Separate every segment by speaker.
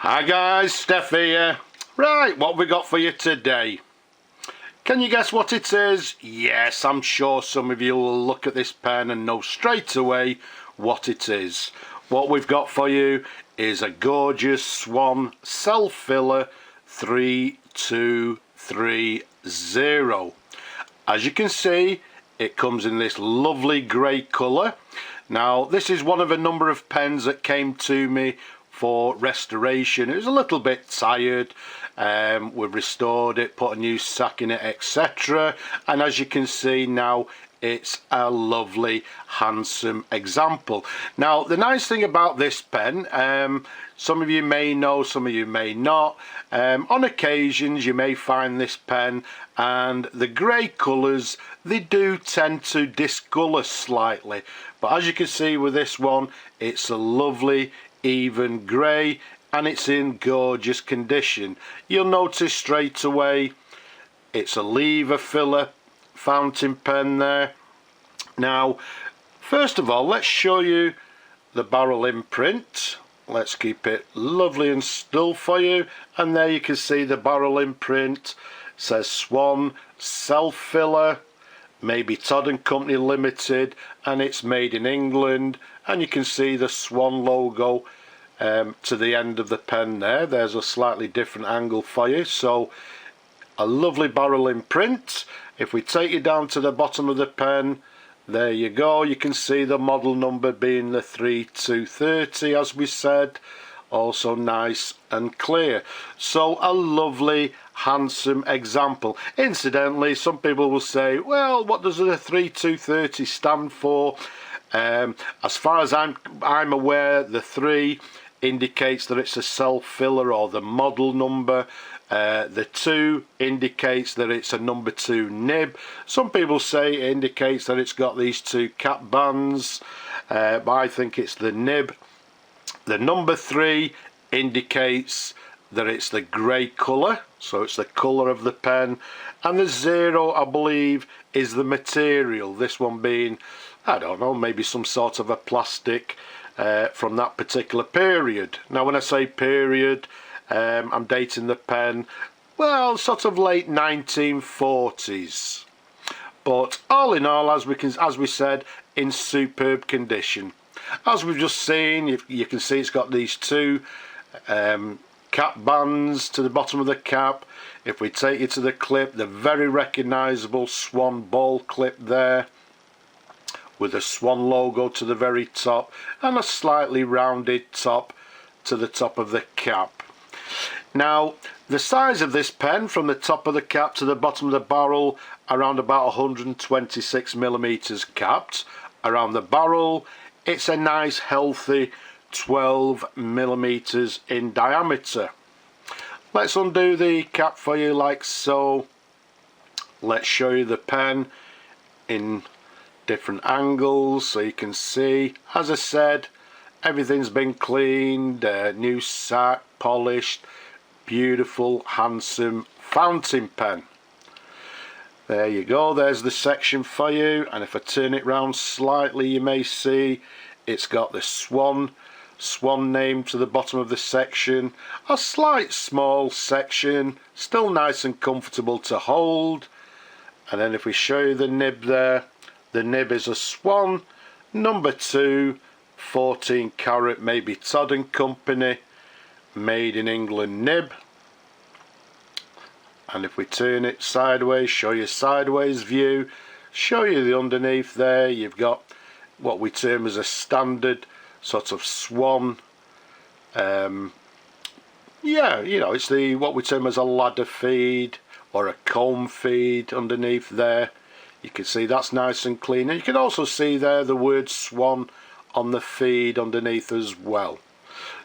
Speaker 1: Hi guys, Steph here. Right, what have we got for you today? Can you guess what it is? Yes, I'm sure some of you will look at this pen and know straight away what it is. What we've got for you is a gorgeous Swan self-filler 3230. As you can see, it comes in this lovely grey colour. Now, this is one of a number of pens that came to me for restoration. It was a little bit tired. We've restored it, put a new sack in it, etc. And as you can see now, it's a lovely, handsome example. Now, the nice thing about this pen, some of you may know, some of you may not. On occasions, you may find this pen and the grey colours, they do tend to discolour slightly. But as you can see with this one, it's a lovely, even grey and it's in gorgeous condition. You'll notice straight away it's a lever filler fountain pen there. Now, first of all, let's show you the barrel imprint. Let's keep it lovely and still for you, and there you can see the barrel imprint. It says Swan self-filler, Mabie Todd Co Ltd, and it's made in England, and you can see the Swan logo to the end of the pen there. There's a slightly different angle for you. So a lovely barrel imprint. If we take you down to the bottom of the pen, there you go, you can see the model number being the 3230, as we said. Also nice and clear. So a lovely, handsome example. Incidentally, some people will say, well, what does the 3230 stand for? As far as I'm aware, the 3 indicates that it's a self-filler or the model number. The 2 indicates that it's a number 2 nib. Some people say it indicates that it's got these 2 cap bands, but I think it's the nib. The number 3 indicates that it's the grey colour, so it's the colour of the pen, and the 0, I believe, is the material. This one being, I don't know, maybe some sort of a plastic from that particular period. Now, when I say period, I'm dating the pen, well, sort of late 1940s. But all in all, as we said, in superb condition. As we've just seen, you can see it's got these 2 cap bands to the bottom of the cap. If we take you to the clip, the very recognisable Swan ball clip there, with a Swan logo to the very top and a slightly rounded top to the top of the cap. Now, the size of this pen from the top of the cap to the bottom of the barrel, around about 126mm capped. Around the barrel, it's a nice healthy 12mm in diameter. Let's undo the cap for you like so. Let's show you the pen in different angles so you can see. As I said, everything's been cleaned, new sack, polished, beautiful, handsome fountain pen. There you go, there's the section for you, and if I turn it round slightly, you may see it's got the Swan name to the bottom of the section. A slight small section, still nice and comfortable to hold. And then if we show you the nib there, the nib is a Swan number 2 14 carat Mabie Todd Co, made in England nib. And if we turn it sideways, show you sideways view, show you the underneath there, you've got what we term as a standard sort of Swan, yeah, you know, it's the what we term as a ladder feed or a comb feed underneath there. You can see that's nice and clean, and you can also see there the word Swan on the feed underneath as well.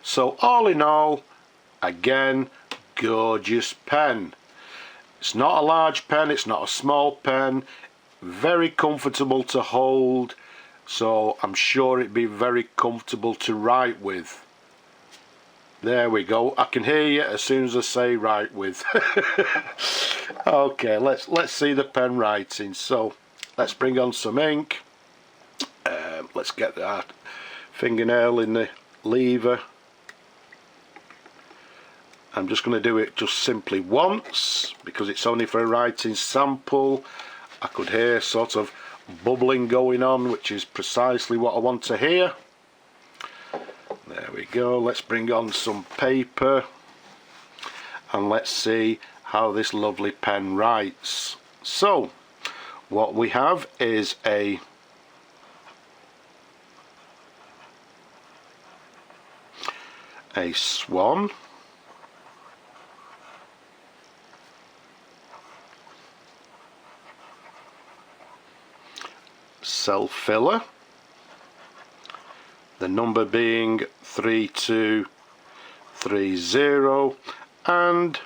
Speaker 1: So all in all, again, gorgeous pen. It's not a large pen, it's not a small pen, very comfortable to hold, so I'm sure it'd be very comfortable to write with. There we go, I can hear you as soon as I say write with. Okay, let's see the pen writing. So let's bring on some ink. Let's get that fingernail in the lever. I'm just going to do it just simply once because it's only for a writing sample. I could hear sort of bubbling going on, which is precisely what I want to hear. There we go. Let's bring on some paper and let's see how this lovely pen writes. So what we have is a Swan, self filler, the number being 3230, and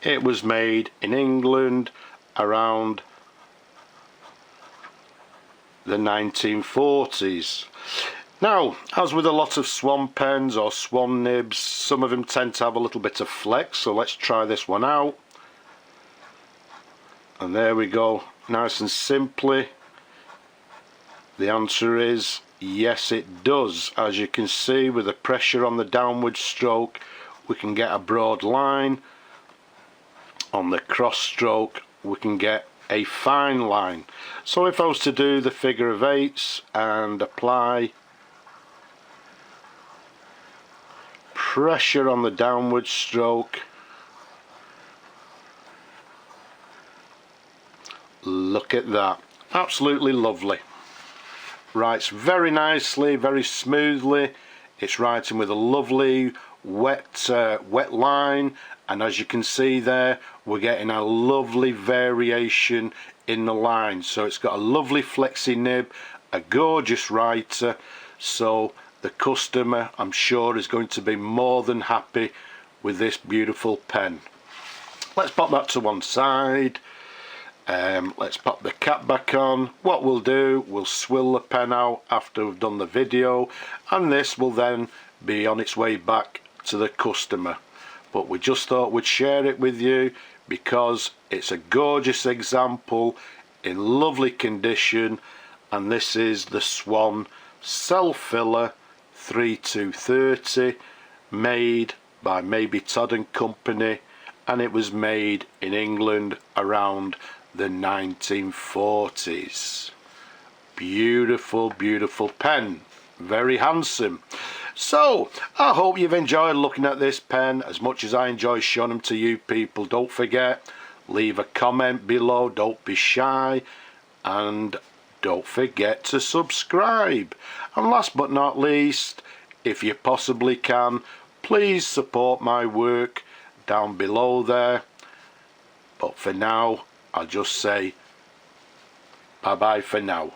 Speaker 1: it was made in England around the 1940s. Now, as with a lot of Swan pens or Swan nibs, some of them tend to have a little bit of flex, so let's try this one out. And there we go, nice and simply. The answer is yes, it does. As you can see, with the pressure on the downward stroke, we can get a broad line. On the cross stroke, we can get a fine line. So if I was to do the figure of eights and apply pressure on the downward stroke, look at that, absolutely lovely. Writes very nicely, very smoothly. It's writing with a lovely wet line, and as you can see there, we're getting a lovely variation in the line. So it's got a lovely flexi nib, a gorgeous writer, so the customer, I'm sure, is going to be more than happy with this beautiful pen. Let's pop that to one side. Let's pop the cap back on. What we'll do, we'll swill the pen out after we've done the video, and this will then be on its way back to the customer. But we just thought we'd share it with you because it's a gorgeous example in lovely condition, and this is the Swan Self Filler 3230, made by Mabie Todd Co Ltd, and it was made in England around the 1940s. Beautiful, beautiful pen, very handsome. So I hope you've enjoyed looking at this pen as much as I enjoy showing them to you people. Don't forget, leave a comment below, don't be shy, and don't forget to subscribe. And last but not least, if you possibly can, please support my work down below there. But for now, I'll just say bye bye for now.